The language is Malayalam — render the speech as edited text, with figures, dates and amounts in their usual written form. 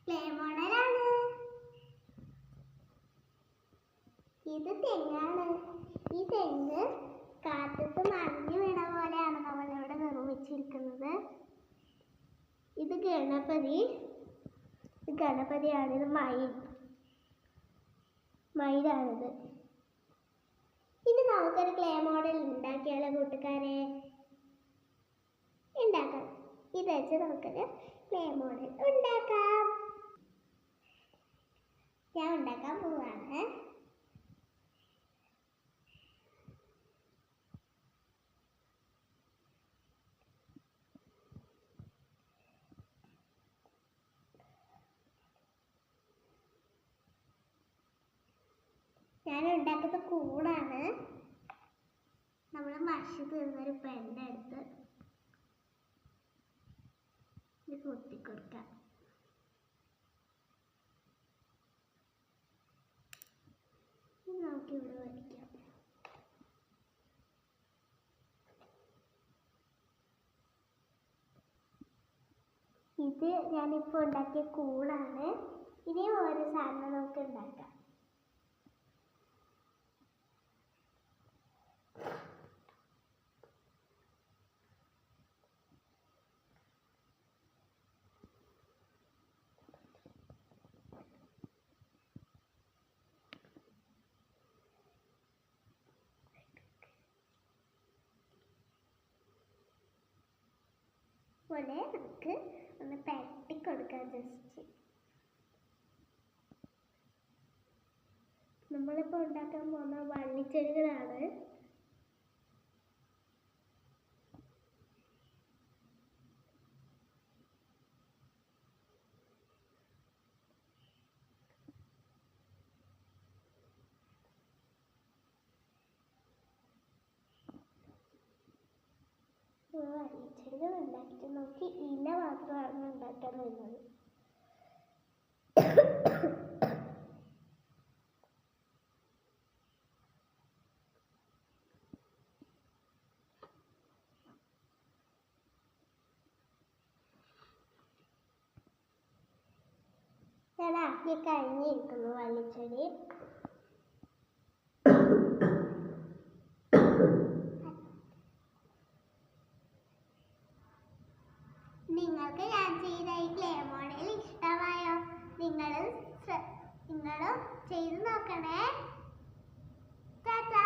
ക്ലേ മോഡലാണ്. ഇത് തെങ്ങാണ്. ഈ തെങ്ങ് കാറ്റത്ത് മറിഞ്ഞു വീണ പോലെയാണ് നമ്മളിവിടെ നിർമ്മിച്ചിരിക്കുന്നത്. ഇത് ഗണപതിയാണ്. ഇത് മയിലാണിത്. ഇനി നമുക്കൊരു ക്ലേ മോഡൽ ഉണ്ടാക്കിയാലോ കൂട്ടുകാരെ? ഉണ്ടാക്കാം. ഇത് വെച്ച് നമുക്കൊരു ക്ലേ മോഡൽ ഉണ്ടാക്കാം. ഞാൻ ഉണ്ടാക്കാൻ പോവാണ്. ഞാൻ ഉണ്ടാക്കുന്ന കൂടാണ്. നമ്മൾ മഷി തീർന്നൊരു പെണ്ണെടുത്ത് ഇത് കുത്തിക്കൊടുക്കാം. ഇത് നമുക്കിവിടെ വരയ്ക്കാം. ഇത് ഞാനിപ്പോൾ ഉണ്ടാക്കിയ കൂടാണ്. ഇനിയും ഓരോ സാധനം നമുക്ക് ഉണ്ടാക്കാം. പോലെ നമുക്ക് ഒന്ന് പരട്ടിക്കൊടുക്കാം. ജസ്റ്റ് നമ്മളിപ്പോൾ ഉണ്ടാക്കാൻ പോകുന്ന വള്ളിച്ചെടികളാണ്. വള്ളിച്ചെടികൾ ഉണ്ടാക്കിയിട്ട് നമുക്ക് ഇല മാത്രമാണ് ഉണ്ടാക്കാൻ വരുന്നത്. ഞാൻ ആക്കി കഴിഞ്ഞിരിക്കുന്നു വള്ളിച്ചെടി. നിങ്ങൾക്ക് ഞാൻ ചെയ്ത ഈ ക്ലേ മോഡൽ ഇഷ്ടമായോ? നിങ്ങളും ചെയ്തു നോക്കണേ. ടാറ്റാ.